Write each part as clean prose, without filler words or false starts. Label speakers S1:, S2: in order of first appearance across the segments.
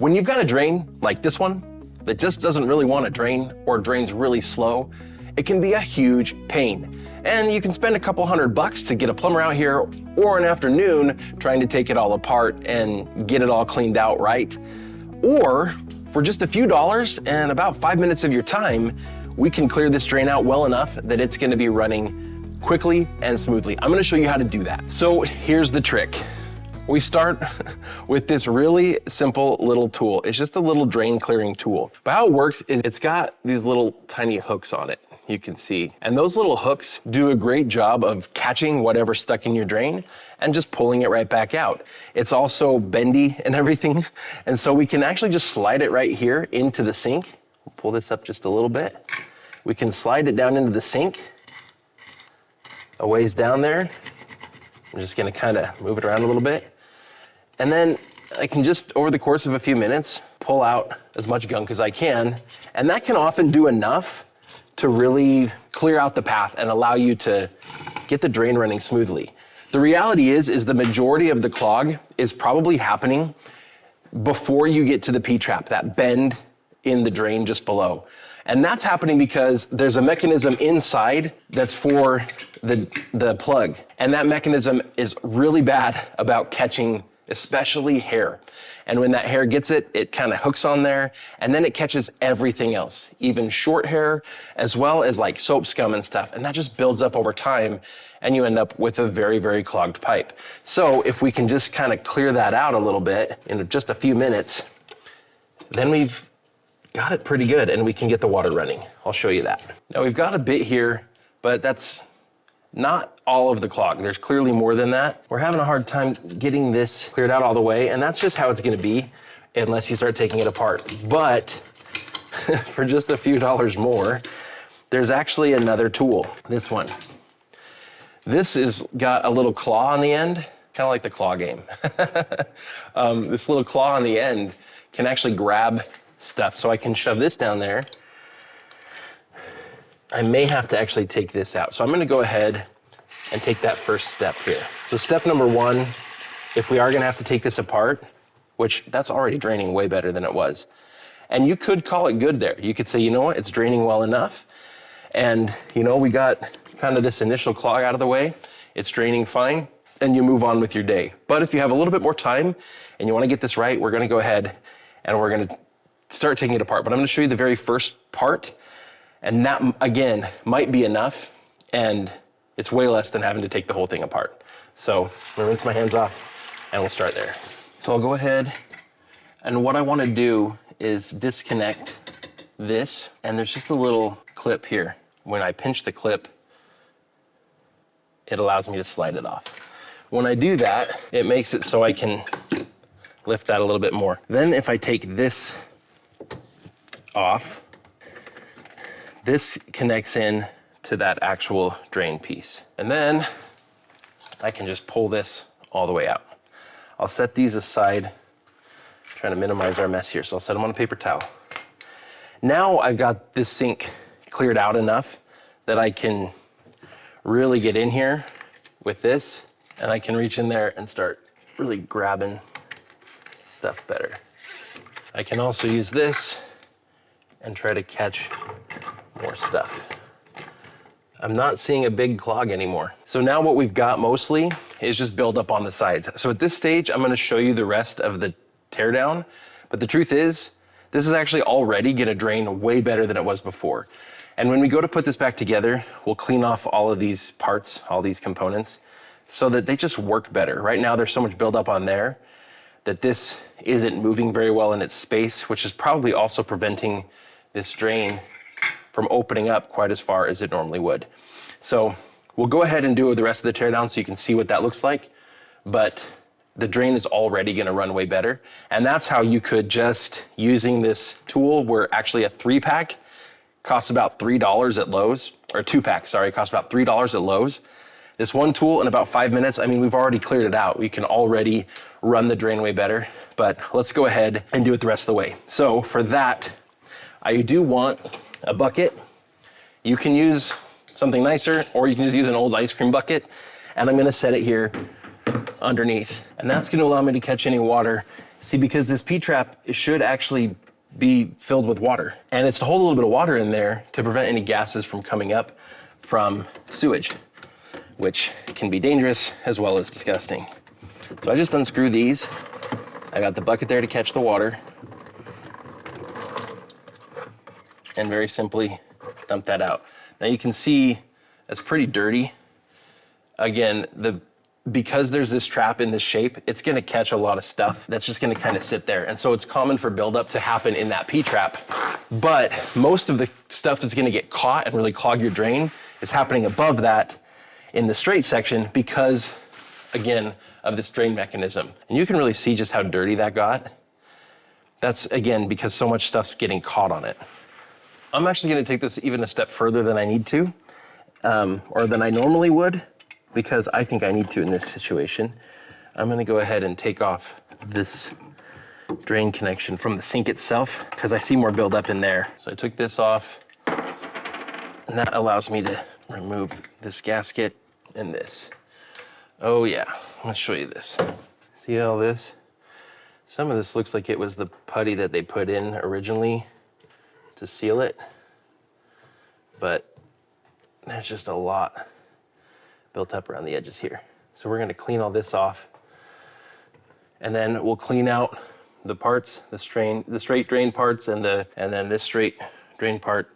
S1: When you've got a drain like this one that just doesn't really want to drain or drains really slow, it can be a huge pain. And you can spend a couple $100 to get a plumber out here or an afternoon trying to take it all apart and get it all cleaned out right. Or for just a few dollars and about 5 minutes of your time, we can clear this drain out well enough that it's going to be running quickly and smoothly. I'm going to show you how to do that. So here's the trick. We start with this really simple little tool. It's just a little drain clearing tool. But how it works is it's got these little tiny hooks on it, you can see. And those little hooks do a great job of catching whatever's stuck in your drain and just pulling it right back out. It's also bendy and everything. And so we can actually just slide it right here into the sink. We'll pull this up just a little bit. We can slide it down into the sink, a ways down there. I'm just gonna kind of move it around a little bit. And then I can just, over the course of a few minutes, pull out as much gunk as I can. And that can often do enough to really clear out the path and allow you to get the drain running smoothly. The reality is the majority of the clog is probably happening before you get to the P-trap, that bend in the drain just below. And that's happening because there's a mechanism inside that's for the plug. And that mechanism is really bad about catching especially hair. And when that hair gets it, it kind of hooks on there and then it catches everything else, even short hair, as well as like soap scum and stuff. And that just builds up over time and you end up with a very, very clogged pipe. So if we can just kind of clear that out a little bit in just a few minutes, then we've got it pretty good and we can get the water running. I'll show you that. Now we've got a bit here, but that's not all of the clog. There's clearly more than that. We're having a hard time getting this cleared out all the way, and that's just how it's gonna be unless you start taking it apart. But for just a few dollars more, there's actually another tool, this one. This is got a little claw on the end, kind of like the claw game. This little claw on the end can actually grab stuff. So I can shove this down there. I may have to actually take this out. So I'm gonna go ahead and take that first step here. So step number one, if we are gonna have to take this apart, which that's already draining way better than it was. And you could call it good there. You could say, you know what, it's draining well enough. And you know, we got kind of this initial clog out of the way. It's draining fine, and you move on with your day. But if you have a little bit more time and you wanna get this right, we're gonna go ahead and we're gonna start taking it apart. But I'm gonna show you the very first part. And that, again, might be enough, and it's way less than having to take the whole thing apart. So I'm gonna rinse my hands off, and we'll start there. So I'll go ahead, and what I wanna do is disconnect this, and there's just a little clip here. When I pinch the clip, it allows me to slide it off. When I do that, it makes it so I can lift that a little bit more. Then if I take this off, this connects in to that actual drain piece. And then I can just pull this all the way out. I'll set these aside, trying to minimize our mess here. So I'll set them on a paper towel. Now I've got this sink cleared out enough that I can really get in here with this, and I can reach in there and start really grabbing stuff better. I can also use this and try to catch more stuff. I'm not seeing a big clog anymore. So now what we've got mostly is just buildup on the sides. So at this stage, I'm gonna show you the rest of the teardown, but the truth is, this is actually already gonna drain way better than it was before. And when we go to put this back together, we'll clean off all of these parts, all these components, so that they just work better. Right now, there's so much buildup on there that this isn't moving very well in its space, which is probably also preventing this drain from opening up quite as far as it normally would. So we'll go ahead and do the rest of the teardown so you can see what that looks like, but the drain is already gonna run way better. And that's how you could just, using this tool, where actually a 3-pack costs about $3 at Lowe's, or a 2-pack, sorry, costs about $3 at Lowe's. This one tool in about 5 minutes, I mean, we've already cleared it out. We can already run the drain way better, but let's go ahead and do it the rest of the way. So for that, I do want a bucket. You can use something nicer, or you can just use an old ice cream bucket, and I'm gonna set it here underneath. And that's gonna allow me to catch any water See, because this P-trap should actually be filled with water, and it's to hold a little bit of water in there to prevent any gases from coming up from sewage, which can be dangerous as well as disgusting. So I just unscrew these. I got the bucket there to catch the water, and very simply dump that out. Now you can see it's pretty dirty. Again, because there's this trap in this shape, it's gonna catch a lot of stuff that's just gonna kind of sit there. And so it's common for buildup to happen in that P-trap. But most of the stuff that's gonna get caught and really clog your drain is happening above that in the straight section because, again, of this drain mechanism. And you can really see just how dirty that got. That's, again, because so much stuff's getting caught on it. I'm actually gonna take this even a step further than I need to, or than I normally would, because I think I need to in this situation. I'm gonna go ahead and take off this drain connection from the sink itself because I see more buildup in there. So I took this off, and that allows me to remove this gasket and this. Oh yeah, I'm gonna show you this. See all this? Some of this looks like it was the putty that they put in originally to seal it, but there's just a lot built up around the edges here. So we're gonna clean all this off, and then we'll clean out the parts, the straight drain parts, and then this straight drain part,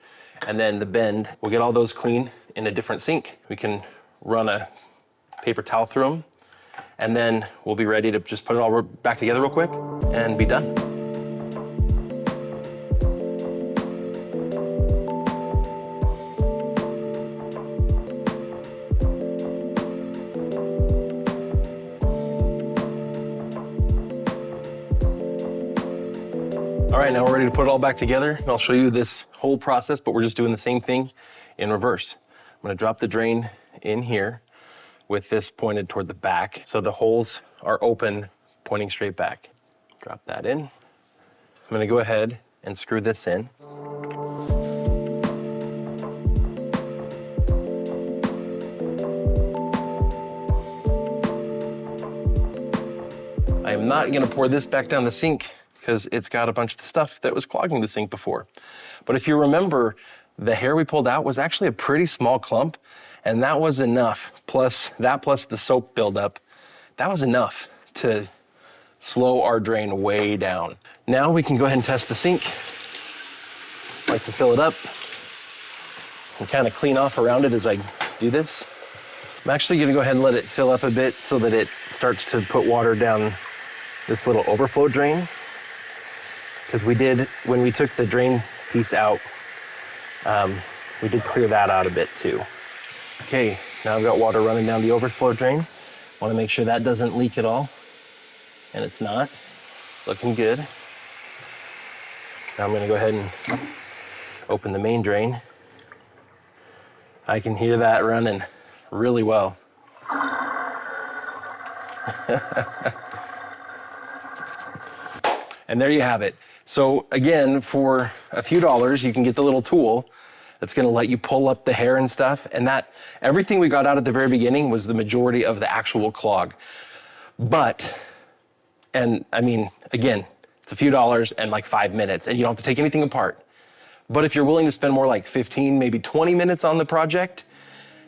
S1: and then the bend. We'll get all those clean in a different sink. We can run a paper towel through them, and then we'll be ready to just put it all back together real quick and be done. All right, now we're ready to put it all back together, and I'll show you this whole process, but we're just doing the same thing in reverse. I'm gonna drop the drain in here with this pointed toward the back, so the holes are open, pointing straight back. Drop that in. I'm gonna go ahead and screw this in. I am not gonna pour this back down the sink because it's got a bunch of the stuff that was clogging the sink before. But if you remember, the hair we pulled out was actually a pretty small clump, and that was enough, plus the soap buildup, that was enough to slow our drain way down. Now we can go ahead and test the sink. I like to fill it up and kind of clean off around it as I do this. I'm actually gonna go ahead and let it fill up a bit so that it starts to put water down this little overflow drain. Because when we took the drain piece out, we did clear that out a bit too. Okay, now I've got water running down the overflow drain. Want to make sure that doesn't leak at all, and it's not. Looking good. Now I'm gonna go ahead and open the main drain. I can hear that running really well. And there you have it. So again, for a few dollars, you can get the little tool that's gonna let you pull up the hair and stuff. And that, everything we got out at the very beginning was the majority of the actual clog. But, and I mean, again, it's a few dollars and like 5 minutes, and you don't have to take anything apart. But if you're willing to spend more like 15, maybe 20 minutes on the project,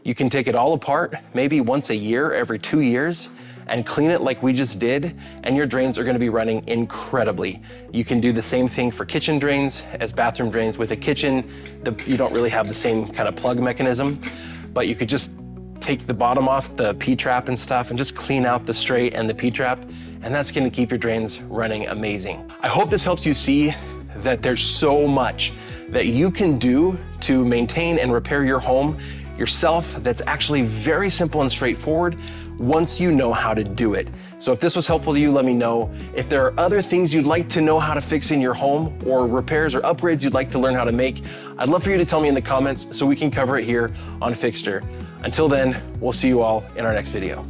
S1: you can take it all apart, maybe once a year, every 2 years, and clean it like we just did, and your drains are gonna be running incredibly. You can do the same thing for kitchen drains as bathroom drains. With a kitchen, you don't really have the same kind of plug mechanism, but you could just take the bottom off the P-trap and stuff and just clean out the straight and the P-trap, and that's gonna keep your drains running amazing. I hope this helps you see that there's so much that you can do to maintain and repair your home yourself that's actually very simple and straightforward once you know how to do it. So if this was helpful to you, let me know. If there are other things you'd like to know how to fix in your home, or repairs or upgrades you'd like to learn how to make, I'd love for you to tell me in the comments so we can cover it here on Fixter. Until then, we'll see you all in our next video.